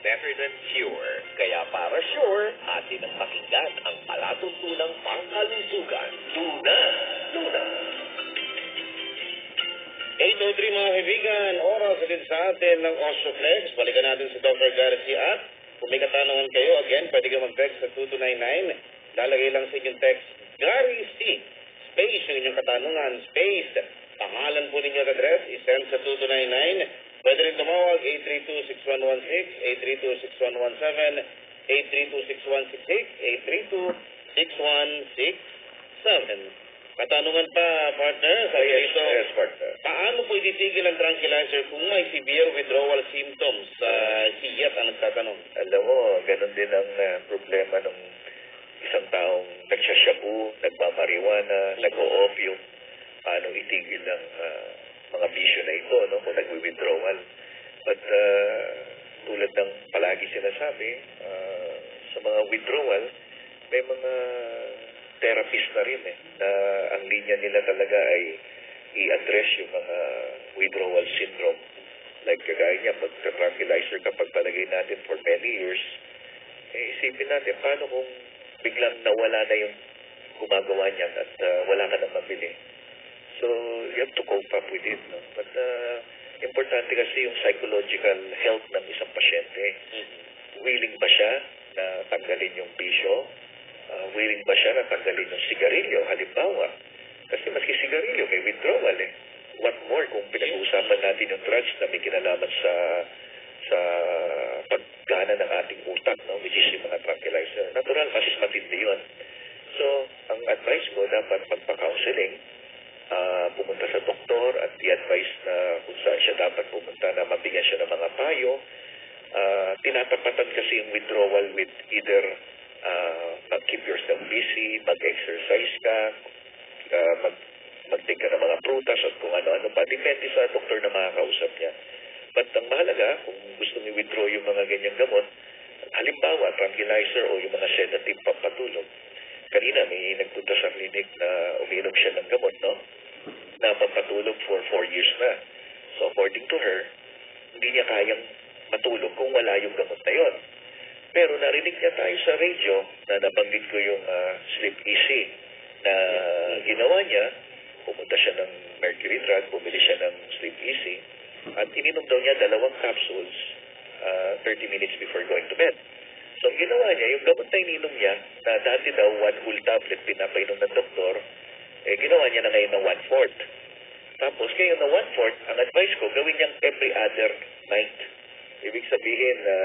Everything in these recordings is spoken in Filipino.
better than cure. Kaya para sure, atin ang pakinggan ang palatuntunang pangkalusugan. Luna! Luna! 8:03 mga kaibigan, oras din sa atin ng Osteoflex. Balikan natin si Dr. Garcia at kung may katanungan kayo, again, pwede kayo mag-text sa 2299. Lalagay lang sa inyong text, Gary C. Space yung inyong katanungan, space. Pangalan po ninyo at address, isend sa 2299. Pwede rin tumawag 832-6116, 832-6167, 832-6167. Katanungan pa, partner, sa ito. Yes, partner. Paano po ititigil ang tranquilizer kung may severe withdrawal symptoms? Siyat ang nagtatanong. Alam mo, ganun din ang problema ng isang taong nagsasyabu, nagmamariwana, nag-o-opium. Paano itigil ang mga bisyo na ito, no, kung nag-withdrawal. But tulad ng palagi sinasabi, sa mga withdrawal, may mga therapist na rin na ang linya nila talaga ay i-address yung mga withdrawal syndrome. Like kagaya niya, pag-tranquilizer kapag palagay natin for many years, isipin natin, paano kung biglang nawala na yung gumagawa niya at wala ka na mabili. So, you have to cope up with it. No? But importante kasi yung psychological health ng isang pasyente. Willing ba siya na tanggalin yung bisyo? Willing ba siya na tanggalin yung sigarilyo? Halimbawa, kasi maski sigarilyo may withdrawal What more kung pinag-uusapan natin yung drugs na may kinalaman sa paggana ng ating utak, no? Which is yung mga tranquilizer. Natural, kasi matindi yun. So, ang advice ko, dapat magpa-counseling, pumunta sa doktor at i-advise na kung saan siya dapat pumunta na mabigyan siya ng mga payo. Tinatapatan kasi yung withdrawal with either mag-keep yourself busy, mag-exercise ka, mag-take ka ng mga prutas at kung ano-ano pa. Depende sa doktor na makakausap niya. But ang mahalaga, kung gusto mo withdraw yung mga ganyang gamot, halimbawa, tranquilizer o yung mga sedative pampatulog. Kanina may nagpunta sa clinic na uminom siya ng gamot, no? Na pampatulog for 4 years na. So according to her, hindi niya kayang matulog kung wala yung gamot na yon. Pero narinig niya tayo sa radio na nabanggit ko yung Sleep Easy na ginawa niya. Pumunta siya ng Mercury Drug, bumili siya ng Sleep Easy at ininom daw niya 2 capsules 30 minutes before going to bed. So ginawa niya, yung gamot na ininom niya na dati daw 1 whole tablet pinapainom ng doktor, ginawa niya na ngayon na 1/4. Tapos ngayon na 1/4, ang advice ko, gawin niyang every other night. Ibig sabihin na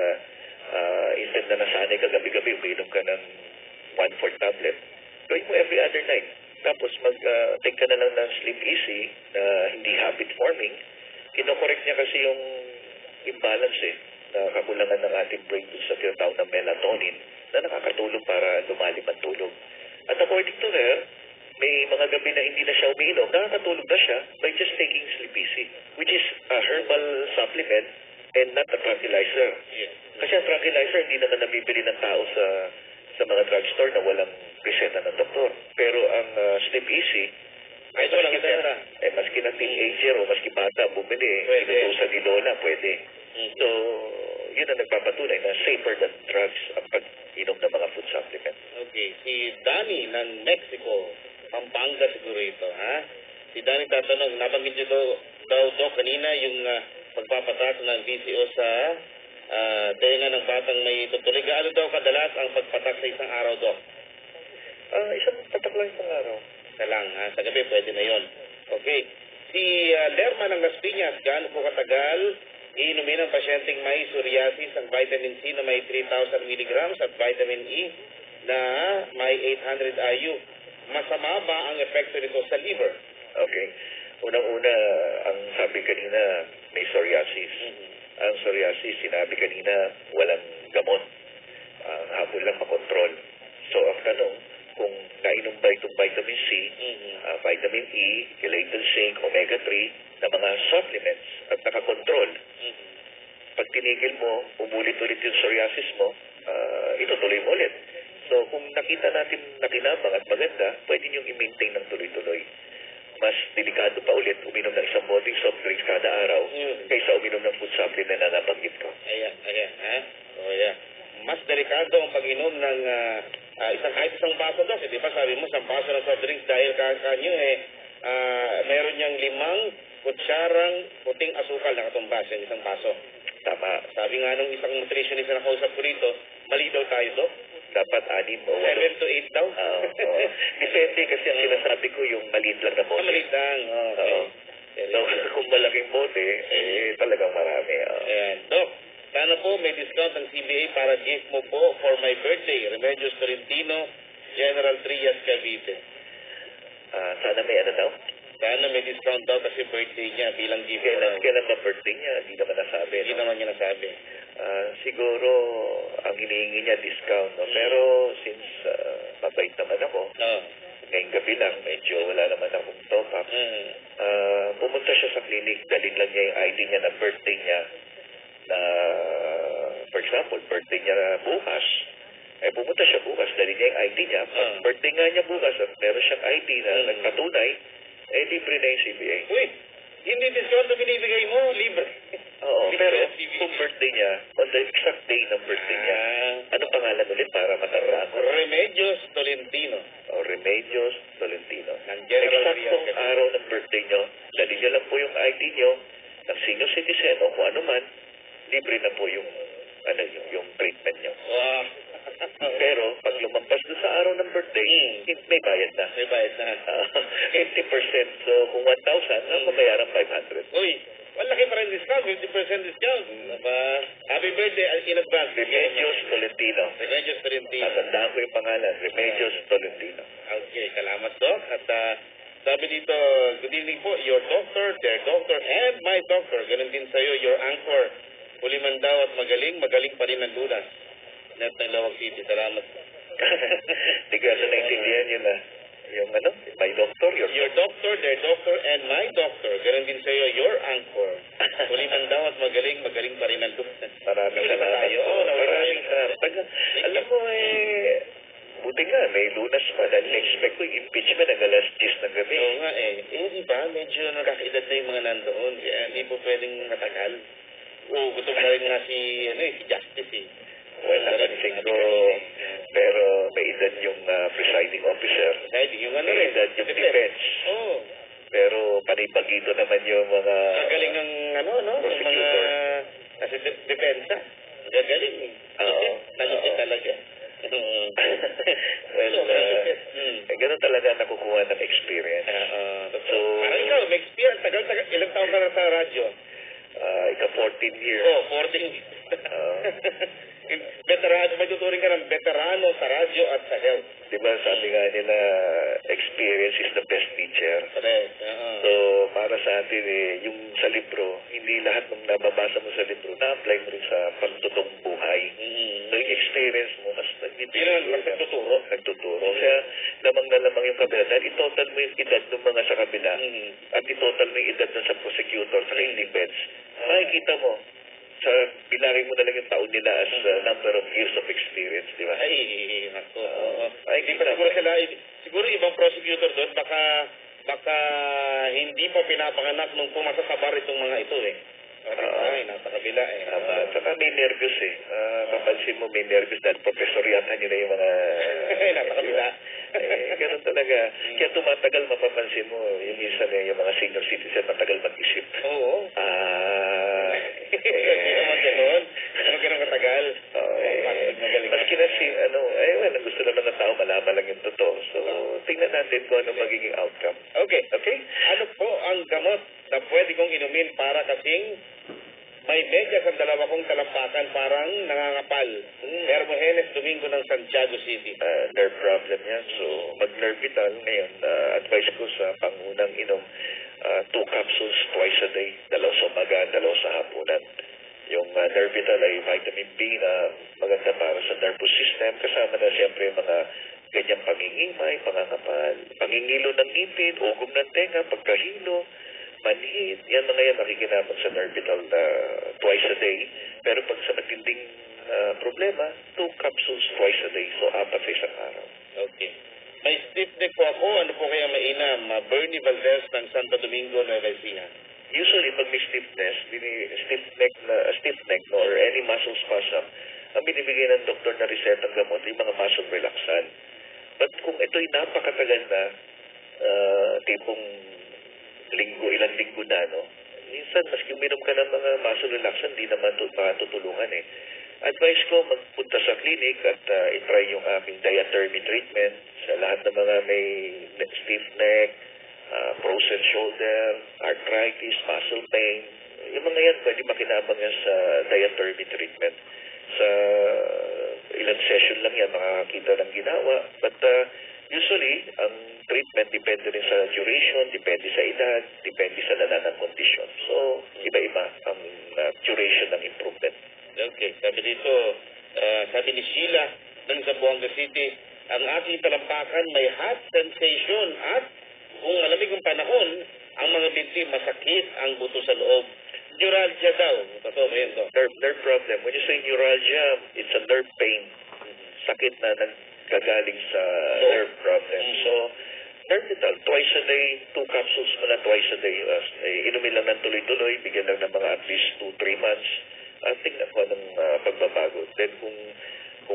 instead na nasanay ka gabi-gabi, uminom ka ng 1/4 tablet, gawin mo every other night. Tapos mag-take ka na lang ng Sleep Easy na hindi habit forming. Kinokorek niya kasi yung imbalance na kakulangan ng ating brain dun sa tinatawag na melatonin na nakakatulong para lumalim ang tulog. At according to her, may mga gabi na hindi na siya umiinom, nakakatulog na siya by just taking Sleep Easy, which is a herbal supplement and not a tranquilizer. Yes. Kasi ang tranquilizer hindi naman nabibili ng tao sa mga drugstore na walang reseta ng doktor. Pero ang Sleep Easy, Ay, ito lang reseta. maski na teenager o maski bata bumili, Pwede. inutusan ni Lola, pwede. So, yun ang nagpapatunay na safer than drugs ang pag-inom ng mga food supplements. Okay, si Danny ng Mexico, Pampanga siguro ito, ha? Si Danny tatanong, nabanggit niyo daw kanina yung pagpapatak ng VCO sa tenga ng batang may tutulig. Ano daw kadalas ang pagpatak sa isang araw, Doc? Isang patak lang isang araw. Isa lang, ha? Sa gabi, pwede na yon. Okay. Si Lerma ng Las Piñas, gaano po katagal iinumin ng pasyenteng may psoriasis ang vitamin C na may 3,000 mg at vitamin E na may 800 IU? Masama ba ang epekto nito sa liver? Okay. Unang-una, ang sabi kanina, may psoriasis. Ang psoriasis, sinabi kanina, walang gamot. Ang habol lang makontrol. So, ang tanong, kung nainom ba itong vitamin C, vitamin E, chelated zinc, omega-3, na mga supplements at nakakontrol. Pag tinigil mo, umulit-ulit yung psoriasis mo, itutuloy mo ulit. So, kung nakita natin nakinabang at maganda, pwede niyong i-maintain ng tuloy-tuloy. Mas delikado pa ulit uminom ng isang bottle soft drinks kada araw kaysa uminom ng food supplement na nabanggit ko. Ayan, ha? mas delikado ang pag-inom ng kahit isang baso daw. Di ba sabi mo, isang baso ng soft drinks dahil kakanyo meron niyang 5 kutsarang puting asukal na katumbas yung isang baso. Tama. Sabi nga nung isang nutritionist na nakausap ko rito, mali daw tayo, Dok. Dapat 6 o 7 to 8 daw. Depende kasi ang sinasabi ko yung maliit lang na bote. Maliit lang. Okay. So, kung malaking bote, talagang marami. Ayan. Dok, sana po may discount ng CBA para gift mo po for my birthday. Remedios Tolentino, General Trias, Cavite. Sana may ano daw? Sana may discount daw kasi birthday niya bilang gift. Kailan ba birthday niya? Hindi naman nasabi. Hindi naman niya nasabi. Siguro, ang hinihingi niya discount. No? Pero, since mabait naman ako, ngayong gabi lang, medyo wala naman akong top up. Pumunta siya sa clinic, dalhin lang niya yung ID niya na birthday niya. Na, for example, birthday niya bukas. Pumunta siya bukas, dalhin niya yung ID niya. Pag birthday nga niya bukas at meron siyang ID na nagpatunay, libre na yung CBA. Uy, hindi discount na binibigay mo, libre. Oo, pero kung birthday niya, on the exact day ng birthday niya, ano pangalan ulit para matandaan ko? Remedios Tolentino. Remedios Tolentino. Exactong araw ng birthday niyo, dali niyo lang po yung ID niyo, ng senior citizen o kung ano man, libre na po yung treatment niyo. Wow. Pero, pag lumampas doon sa araw ng birthday, may bayad na. May bayad na. 80%. So, kung 1,000, mabayaran 500. Uy, malaki pa rin discount. 50% discount. Happy birthday in advance. Remedios Tolentino. Remedios Tolentino. Tatandaan ko yung pangalan. Remedios Tolentino. Okay, salamat, Doc. At sabi dito, good evening po, your doctor, their doctor, and my doctor. Ganun din sa'yo, your anchor. Puliman daw at magaling pa rin ang lunas. Net ng Lawag City. Salamat. Di ka na naintindihan yun yung my doctor, your doctor, their doctor, and my doctor. Ganun din sa'yo, your anchor. Puliman daw at magaling pa rin ang lunas. Maraming salamat. Maraming salamat. Alam mo buti nga, may lunas pa. Dahil na-expect ko yung impeachment ng alas 10 ng gabi. Oo nga diba, medyo nakakaedad na yung mga nandoon. Kaya hindi po pwedeng matagal. Gusto na rin nga si Justice Well, napansin ko, pero may edad yung presiding officer. Yung may edad yung defense. Pero panibagito naman yung mga gagaling ng prosecutor. Kasi depensa. Gagaling. Nalupit talaga. Well, ganun talaga nakukuha ng experience. So, parang ikaw, may experience. Tagal. Ilang taon ka na sa radyo? Ika 14 years. 14 years. Veterano, may tuturing ka ng veterano sa radyo at sa health. Diba sabi nga nila, experience is the best teacher. Correct. So, para sa atin yung sa libro, hindi lahat ng nababasa mo sa libro, na-apply mo rin sa pagtutong buhay. So, yung experience mo, mas nagtuturo. Kaya, lamang na lamang yung kabila. Dahil itotal mo yung edad ng mga sa kabila, at itotal mo yung edad ng sa prosecutor, sa defense, makikita mo, bilangin mo na lang yung taon nila as number of years of experience, di ba? Nako. Hindi pa siguro sila, siguro ibang prosecutor doon, baka hindi pa pinapanganak nung pumasa sa bar itong mga ito nasa kabila Saka may nervous mapansin mo may nervous dahil profesoryatan nila yung mga nasa kabila. Ganun talaga. Kaya tumatagal mapapansin mo yung minsan yung mga senior citizen matagal mag-isip. Oo. Hindi naman gano'n. Ano gano'n katagal? Maski na gusto naman ng tao malaman lang yung totoo. So, tingnan natin kung ano magiging outcome. Okay. Ano po ang gamot na pwede kong inumin para kasing may medyas ang dalawa kong talampakan parang nangangapal? Hermogenes Domingo ng Santiago City. Nerve problem yan. So, mag-Nervital ngayon. Advice ko sa pangunang inom 2 capsules twice a day. 2 sa umaga, 2 sa hapunan. Yung Nervital ay vitamin B na maganda para sa nervous system. Kasama na siyempre mga ganyang pangingimay, pangangapal, pangingilo ng ngipin, ugong ng tenga, pagkahilo, manhid. Yan mga yan nakikinabang sa Nervital twice a day. Pero pag sa matinding problema, 2 capsules twice a day. So, 4 sa isang araw. Okay. May stiff neck po ako. Ano po kaya mainam? Bernie Valdez ng Santo Domingo, Nueva Ecija. Usually, pag may stiffness, stiff neck no, or any muscle spasm, ang binibigay ng doktor na resetang gamot, yung mga muscle relaxant. But kung ito'y napakatagal na, tipong ilang linggo na, no? Minsan, maski uminom ka ng mga muscle relaxant, di naman makatutulungan eh. Advice ko, magpunta sa clinic at itry yung aking diathermy treatment sa lahat ng mga may stiff neck, frozen shoulder, arthritis, muscle pain. Yung mga yan, pwede makinabang yan sa diathermy treatment. Sa ilang session lang yan, makakakita ng ginawa. But usually, ang treatment depende rin sa duration, depende sa edad, depende sa lala ng kondisyon. So, iba-iba ang duration ng improvement. Okay, sabi dito, sabi ni Sheila ng Zamboanga City, ang aking talampakan may hot sensation at kung malamig ang panahon, ang mga binti masakit ang buto sa loob. Neuralgia daw. Totoo ba yun, Doc? Nerve problem. When you say neuralgia, it's a nerve pain. Sakit na nagkagaling sa nerve problem. So, Nervital, twice a day, 2 capsules mo na twice a day. Inumin lang ng tuloy-tuloy, bigyan lang ng mga at least 2-3 months. Tingnan ko anong pagbabago. Then kung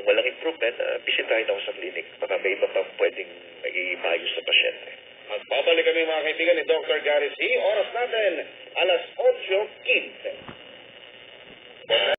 walang improvement, bisitahin ako sa clinic. Baka may iba pang pwedeng nag-iimayo sa pasyente. Magbabalik kami mga kaibigan ni Dr. Gary C. Oras natin, alas 8:15.